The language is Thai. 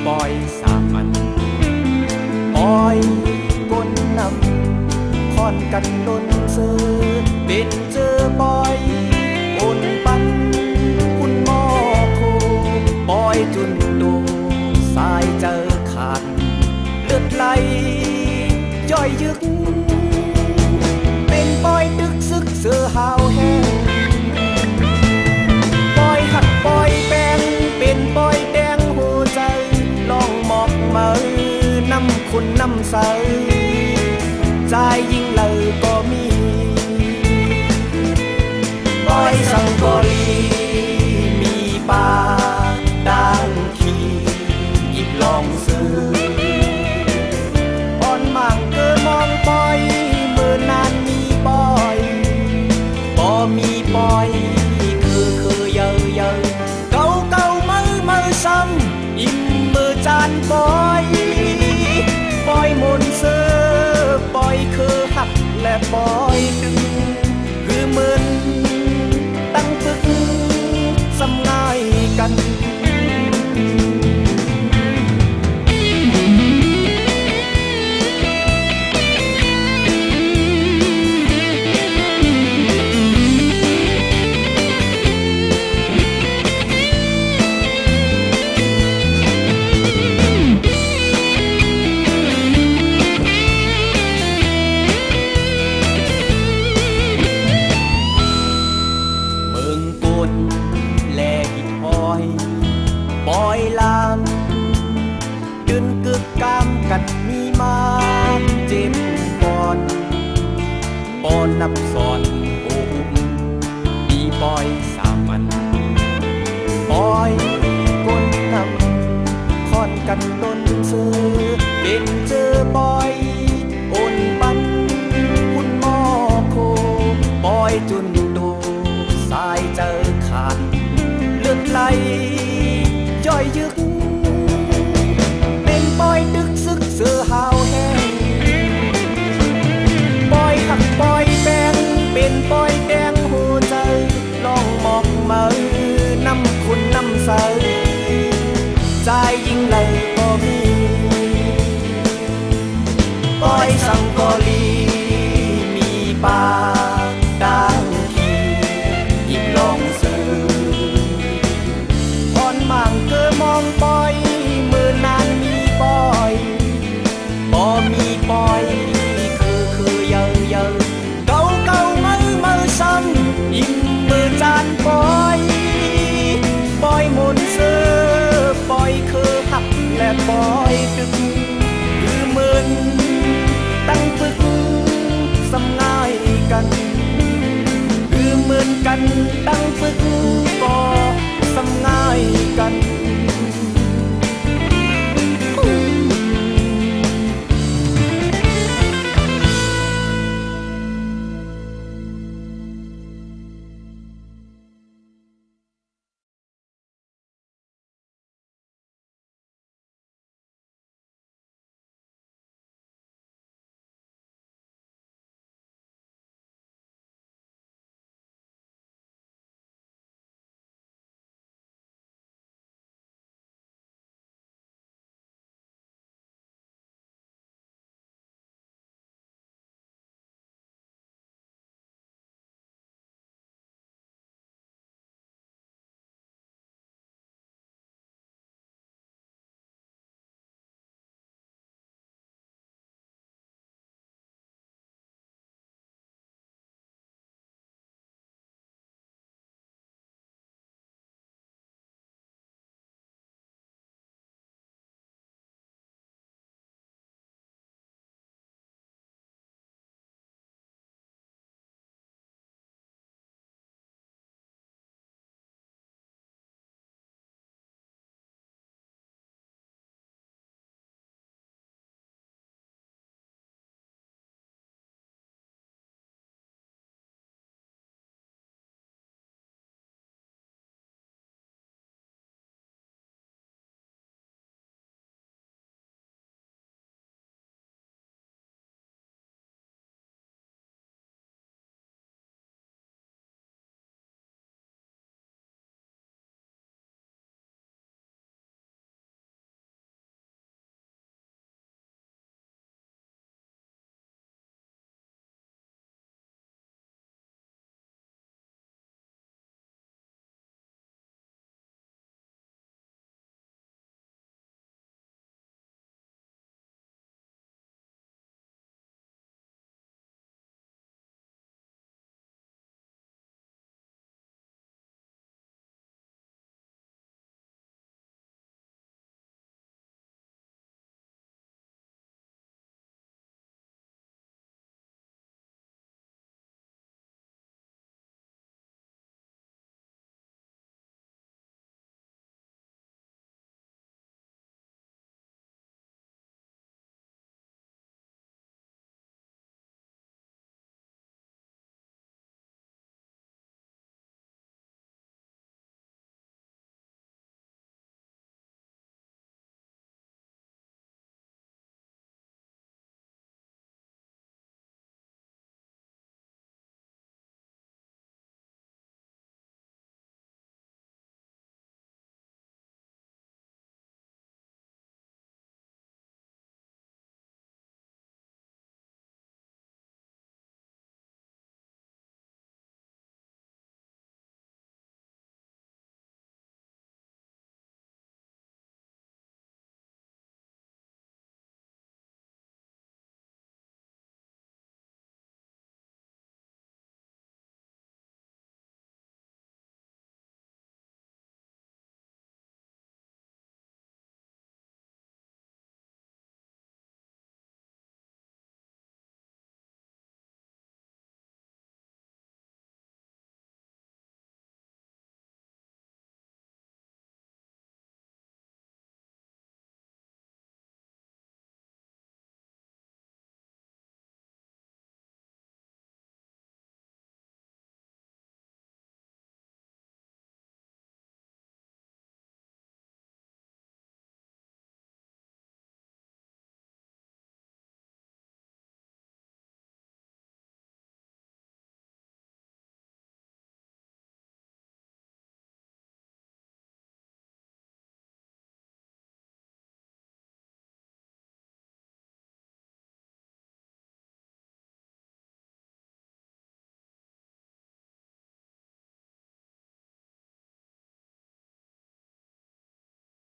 ปอยสามัญปอยก้นนำค่อนกันดนซื้อเป็นเจอปอยอุ่นปันคุณหมอโคปอยจุนดูสายเจอขาดเลือดไหลย่อยยึกเป็นปอยดึกซึกเสือหาวแห้งปอยหักปอยแปงเป็นปอยแดงหัวใจลองหมอกมือน้ำคุณน้ำใสใจยิ่งเลยก็มีปอยสังกอลีมีปลาด่างขีหยิบลองซื้ออ่อนมั่งเกิดมองปอยเมื่อนานมีปอยบ่มีปอยคือเยอะเก่ามือซ้ำอิ่มมือจานปอยปอยมนเสือปอยคือหักและปอยดึงคือเหมือนตั้งปึกสำง่ายกันปอยลามยืนกึกกามกันมีมาเจ็บปอนนับสอนโอ้มีปอยสามัญปอยก้นนำค่อนกันดนซื้อเป็นเจอปอยอ่อนปันคุณหมอโคปอยจุนดูสายเจอขาดเลือดไหลย่อยยึกเป็นปอยดึกซึกเสือหาวแห้งปอยหักปอยแปงเป็นปอยแดงหัวใจลองหมอกมือน้ำคุณน้ำใสใจยิ่งเลยก็มีปอยสังกอลีมีปลาด่างขีหยิบลองซื้ออ่อนมั่งเกิดมองปอยเมื่อนานมีปอยบ่มีปอยคือเยอะเก่ามือซ้ำอิ่มมือจานปอยปอยมนเสือปอยคือหักและปอยดึกคือเหมือนตั้งปึกสำง่ายกันคือเหมือนกันตั้งปึก